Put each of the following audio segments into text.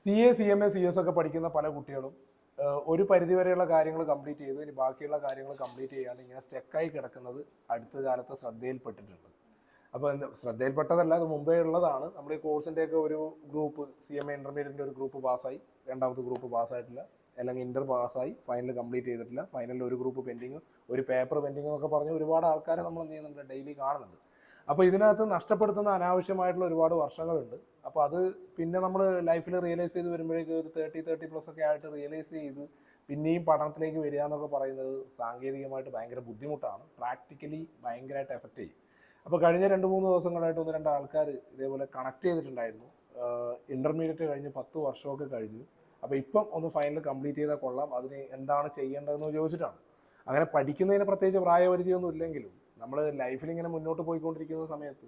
CA, CMA, CS ഒക്കെ പഠിക്കുന്ന പല കുട്ടികളും ഒരു പരിധിവരെയുള്ള കാര്യങ്ങൾ കംപ്ലീറ്റ് ചെയ്തു, ഇനി ബാക്കിയുള്ള കാര്യങ്ങൾ കംപ്ലീറ്റ് ചെയ്യാണ്ട് ഇങ്ങനെ സ്റ്റെക്കായി കിടക്കുന്നത് അടുത്ത കാലത്ത് ശ്രദ്ധയിൽപ്പെട്ടിട്ടുണ്ട്. അപ്പോൾ ശ്രദ്ധയിൽപ്പെട്ടതല്ല, അത് മുമ്പേ ഉള്ളതാണ്. നമ്മുടെ ഈ കോഴ്സിൻ്റെയൊക്കെ ഒരു ഗ്രൂപ്പ് CMA ഇൻ്റർമീഡിയറ്റിൻ്റെ ഒരു ഗ്രൂപ്പ് പാസ്സായി, രണ്ടാമത്തെ ഗ്രൂപ്പ് പാസ്സായിട്ടില്ല, അല്ലെങ്കിൽ ഇൻ്റർ പാസ്സായി ഫൈനൽ കംപ്ലീറ്റ് ചെയ്തിട്ടില്ല, ഫൈനലിൽ ഒരു ഗ്രൂപ്പ് പെൻഡിങ്, ഒരു പേപ്പർ പെൻഡിങ് എന്നൊക്കെ പറഞ്ഞ് ഒരുപാട് ആൾക്കാരെ നമ്മൾ എന്ത് ചെയ്യുന്നുണ്ട്, ഡെയിലി കാണുന്നുണ്ട്. അപ്പോൾ ഇതിനകത്ത് നഷ്ടപ്പെടുത്തുന്ന അനാവശ്യമായിട്ടുള്ള ഒരുപാട് വർഷങ്ങളുണ്ട്. അപ്പോൾ അത് പിന്നെ നമ്മൾ ലൈഫിൽ റിയലൈസ് ചെയ്ത് വരുമ്പോഴേക്കും ഒരു 30+ ഒക്കെ ആയിട്ട് റിയലൈസ് ചെയ്ത് പിന്നെയും പഠനത്തിലേക്ക് വരിക എന്നൊക്കെ പറയുന്നത് സാങ്കേതികമായിട്ട് ഭയങ്കര ബുദ്ധിമുട്ടാണ്, പ്രാക്ടിക്കലി ഭയങ്കരമായിട്ട് എഫക്റ്റ് ചെയ്യും. അപ്പോൾ കഴിഞ്ഞ 2-3 ദിവസങ്ങളായിട്ട് 1-2 ആൾക്കാർ ഇതേപോലെ കണക്ട് ചെയ്തിട്ടുണ്ടായിരുന്നു. ഇൻ്റർമീഡിയറ്റ് കഴിഞ്ഞ് 10 വർഷമൊക്കെ കഴിഞ്ഞു, അപ്പോൾ ഇപ്പം ഒന്ന് ഫൈനൽ കംപ്ലീറ്റ് ചെയ്താൽ കൊള്ളാം, അതിന് എന്താണ് ചെയ്യേണ്ടതെന്ന് ചോദിച്ചിട്ടാണ്. അങ്ങനെ പഠിക്കുന്നതിന് പ്രത്യേകിച്ച് പ്രായപരിധിയൊന്നും ഇല്ലെങ്കിലും നമ്മൾ ലൈഫിൽ ഇങ്ങനെ മുന്നോട്ട് പോയിക്കൊണ്ടിരിക്കുന്ന സമയത്ത്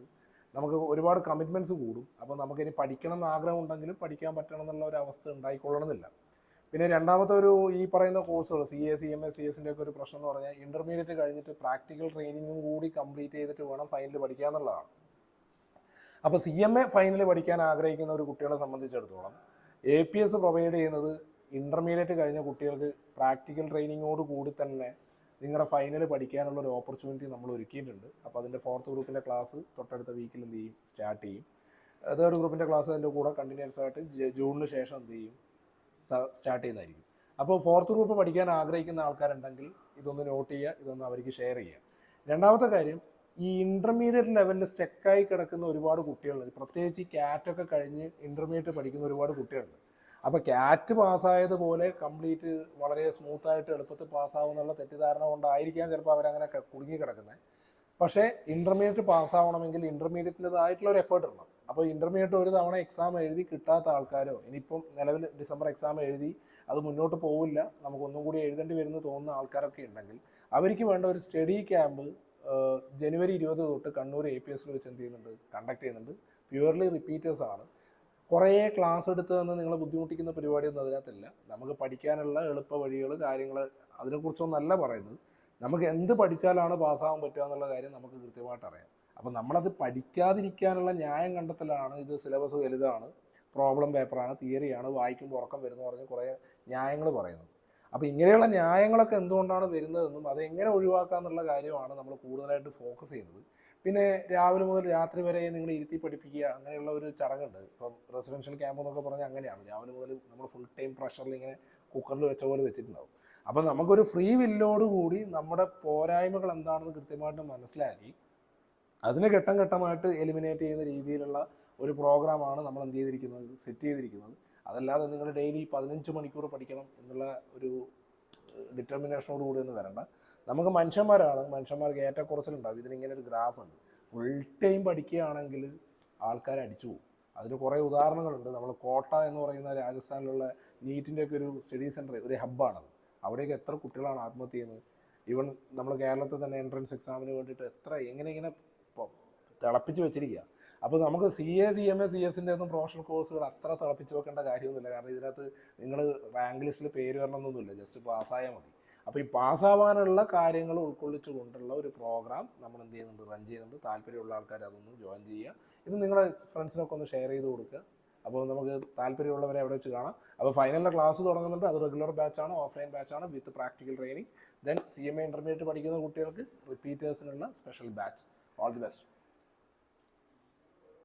നമുക്ക് ഒരുപാട് കമ്മിറ്റ്മെൻറ്റ്സ് കൂടും. അപ്പോൾ നമുക്കിനി പഠിക്കണം എന്ന് ആഗ്രഹം ഉണ്ടെങ്കിലും പഠിക്കാൻ പറ്റണം എന്നുള്ള ഒരു അവസ്ഥ ഉണ്ടായിക്കൊള്ളണമെന്നില്ല. പിന്നെ രണ്ടാമത്തെ ഈ പറയുന്ന കോഴ്സുകൾ CA, CMA, CS ഒക്കെ ഒരു പ്രശ്നം എന്ന് പറഞ്ഞാൽ ഇൻ്റർമീഡിയറ്റ് കഴിഞ്ഞിട്ട് പ്രാക്ടിക്കൽ ട്രെയിനിങ്ങും കൂടി കംപ്ലീറ്റ് ചെയ്തിട്ട് വേണം ഫൈനൽ പഠിക്കുക എന്നുള്ളതാണ്. അപ്പോൾ CMA ഫൈനൽ പഠിക്കാൻ ആഗ്രഹിക്കുന്ന ഒരു കുട്ടികളെ സംബന്ധിച്ചിടത്തോളം APS പ്രൊവൈഡ് ചെയ്യുന്നത് ഇൻ്റർമീഡിയറ്റ് കഴിഞ്ഞ കുട്ടികൾക്ക് പ്രാക്ടിക്കൽ ട്രെയിനിങ്ങോട് കൂടി തന്നെ നിങ്ങളുടെ ഫൈനൽ പഠിക്കാനുള്ള ഒരു ഓപ്പർച്യൂണിറ്റി നമ്മൾ ഒരുക്കിയിട്ടുണ്ട്. അപ്പോൾ അതിൻ്റെ 4th ഗ്രൂപ്പിൻ്റെ ക്ലാസ് തൊട്ടടുത്ത വീക്കിൽ എന്ത് ചെയ്യും, സ്റ്റാർട്ട് ചെയ്യും. 3rd ഗ്രൂപ്പിൻ്റെ ക്ലാസ് അതിൻ്റെ കൂടെ കണ്ടിന്യൂസ് ആയിട്ട് ജൂണിന് ശേഷം എന്ത് ചെയ്യും, സ്റ്റാർട്ട് ചെയ്യുന്നതായിരിക്കും. അപ്പോൾ 4th ഗ്രൂപ്പ് പഠിക്കാൻ ആഗ്രഹിക്കുന്ന ആൾക്കാരുണ്ടെങ്കിൽ ഇതൊന്ന് നോട്ട് ചെയ്യുക, ഇതൊന്ന് അവർക്ക് ഷെയർ ചെയ്യുക. രണ്ടാമത്തെ കാര്യം, ഈ ഇൻ്റർമീഡിയറ്റ് ലെവലിൽ സ്റ്റെക്കായി കിടക്കുന്ന ഒരുപാട് കുട്ടികളുണ്ട്, പ്രത്യേകിച്ച് ഈ CAT കഴിഞ്ഞ് ഇൻ്റർമീഡിയറ്റ് പഠിക്കുന്ന ഒരുപാട് കുട്ടികളുണ്ട്. അപ്പോൾ CAT പാസ്സായതുപോലെ കംപ്ലീറ്റ് വളരെ സ്മൂത്തായിട്ട് എളുപ്പത്തിൽ പാസ്സാവുന്നുള്ള തെറ്റിദ്ധാരണ കൊണ്ടായിരിക്കാം ചിലപ്പോൾ അവരങ്ങനെ കുടുങ്ങി കിടക്കുന്നത്. പക്ഷേ ഇൻ്റർമീഡിയറ്റ് പാസ്സാവണമെങ്കിൽ ഇൻ്റർമീഡിയറ്റിൻ്റെതായിട്ടുള്ള ഒരു എഫേർട്ട് ഇടണം. അപ്പോൾ ഇൻ്റർമീഡിയറ്റ് ഒരു തവണ എക്സാം എഴുതി കിട്ടാത്ത ആൾക്കാരോ, ഇനിയിപ്പം നിലവിൽ ഡിസംബർ എക്സാം എഴുതി അത് മുന്നോട്ട് പോവില്ല, നമുക്കൊന്നും കൂടി എഴുതേണ്ടി വരുമെന്ന് തോന്നുന്ന ആൾക്കാരൊക്കെ ഉണ്ടെങ്കിൽ അവർക്ക് വേണ്ട ഒരു സ്റ്റഡി ക്യാമ്പ് ജനുവരി 20 തൊട്ട് കണ്ണൂർ APS വെച്ച് എന്ത് ചെയ്യുന്നുണ്ട്, കണ്ടക്ട് ചെയ്യുന്നുണ്ട്. പ്യുവർലി റിപ്പീറ്റേഴ്സ് ആണ്. കുറേ ക്ലാസ് എടുത്ത് തന്ന് നിങ്ങളെ ബുദ്ധിമുട്ടിക്കുന്ന പരിപാടിയൊന്നും അതിനകത്തില്ല. നമുക്ക് പഠിക്കാനുള്ള എളുപ്പ വഴികൾ, കാര്യങ്ങൾ, അതിനെക്കുറിച്ചൊന്നല്ല പറയുന്നത്. നമുക്ക് എന്ത് പഠിച്ചാലാണ് പാസ്സാകാൻ പറ്റുക എന്നുള്ള കാര്യം നമുക്ക് കൃത്യമായിട്ട് അറിയാം. അപ്പം നമ്മളത് പഠിക്കാതിരിക്കാനുള്ള ന്യായം കണ്ടെത്തലാണ്. ഇത് സിലബസ് വലുതാണ്, പ്രോബ്ലം പേപ്പറാണ്, തിയറിയാണ്, വായിക്കുമ്പോൾ ഉറക്കം വരുന്നു പറഞ്ഞ് കുറേ ന്യായങ്ങൾ പറയുന്നത്. അപ്പോൾ ഇങ്ങനെയുള്ള ന്യായങ്ങളൊക്കെ എന്തുകൊണ്ടാണ് വരുന്നതെന്നും അതെങ്ങനെ ഒഴിവാക്കാന്നുള്ള കാര്യമാണ് നമ്മൾ കൂടുതലായിട്ട് ഫോക്കസ് ചെയ്യുന്നത്. പിന്നെ രാവിലെ മുതൽ രാത്രി വരെ നിങ്ങൾ ഇരുത്തി പഠിപ്പിക്കുക, അങ്ങനെയുള്ള ഒരു ചടങ്ങുണ്ട്. ഇപ്പം റെസിഡൻഷ്യൽ ക്യാമ്പ് എന്നൊക്കെ പറഞ്ഞാൽ അങ്ങനെയാണ്. രാവിലെ മുതൽ നമ്മൾ ഫുൾ ടൈം പ്രഷറിൽ ഇങ്ങനെ കുക്കറിൽ വെച്ച പോലെ വെച്ചിട്ടുണ്ടാവും. അപ്പം നമുക്കൊരു ഫ്രീ വില്ലോടുകൂടി നമ്മുടെ പോരായ്മകൾ എന്താണെന്ന് കൃത്യമായിട്ട് മനസ്സിലാക്കി അതിനെ ഘട്ടം ഘട്ടമായിട്ട് എലിമിനേറ്റ് ചെയ്യുന്ന രീതിയിലുള്ള ഒരു പ്രോഗ്രാമാണ് നമ്മൾ എന്ത് ചെയ്തിരിക്കുന്നത്, സെറ്റ് ചെയ്തിരിക്കുന്നത്. അതല്ലാതെ നിങ്ങൾ ഡെയിലി 15 മണിക്കൂർ പഠിക്കണം എന്നുള്ള ഒരു ഡിറ്റർമിനേഷനോട് കൂടി ഒന്നും വരണ്ട. നമുക്ക് മനുഷ്യന്മാരാണ്, മനുഷ്യന്മാർക്ക് ഏറ്റക്കുറച്ചിലുണ്ടാവും. ഇതിനിങ്ങനെ ഒരു ഗ്രാഫ് ഉണ്ട്. ഫുൾ ടൈം പഠിക്കുകയാണെങ്കിൽ ആൾക്കാർ അടിച്ചു പോകും. അതിന് കുറേ ഉദാഹരണങ്ങളുണ്ട്. നമ്മൾ കോട്ട എന്ന് പറയുന്ന രാജസ്ഥാനിലുള്ള നീറ്റിൻ്റെയൊക്കെ ഒരു സ്റ്റഡി സെൻറ്റർ, ഒരു ഹബ്ബാണത്. അവിടെയൊക്കെ എത്ര കുട്ടികളാണ് ആത്മഹത്യ ചെയ്യുന്നത്. ഈവൻ നമ്മൾ കേരളത്തിൽ തന്നെ എൻട്രൻസ് എക്സാമിന് വേണ്ടിയിട്ട് ഇങ്ങനെ തിളപ്പിച്ച് വെച്ചിരിക്കുക. അപ്പോൾ നമുക്ക് CA, CMA, CS ഒന്നും പ്രൊഫഷണൽ കോഴ്സുകൾ അത്ര തിളപ്പിച്ച് വെക്കേണ്ട കാര്യമൊന്നുമില്ല. കാരണം ഇതിനകത്ത് നിങ്ങൾ റാങ്ക് ലിസ്റ്റിൽ പേര് വരണമെന്നൊന്നുമില്ല, ജസ്റ്റ് പാസ്സായാൽ മതി. അപ്പോൾ ഈ പാസ്സാവാനുള്ള കാര്യങ്ങൾ ഉൾക്കൊള്ളിച്ചു കൊണ്ടുള്ള ഒരു പ്രോഗ്രാം നമ്മൾ എന്ത് ചെയ്യുന്നുണ്ട്, റൺ ചെയ്യുന്നുണ്ട്. താല്പര്യമുള്ള ആൾക്കാർ അതൊന്ന് ജോയിൻ ചെയ്യുക. ഇത് നിങ്ങളുടെ ഫ്രണ്ട്സിനൊക്കെ ഒന്ന് ഷെയർ ചെയ്ത് കൊടുക്കുക. അപ്പോൾ നമുക്ക് താല്പര്യമുള്ളവരെ അവിടെ വെച്ച് കാണാം. അപ്പോൾ ഫൈനലിൻ്റെ ക്ലാസ് തുടങ്ങുന്നുണ്ട്. അത് റെഗുലർ ബാച്ചാണ്, ഓഫ്ലൈൻ ബാച്ചാണ് with practical training. Then CMA intermediate പഠിക്കുന്ന കുട്ടികൾക്ക് റിപ്പീറ്റേഴ്സിനുള്ള special batch. All the best.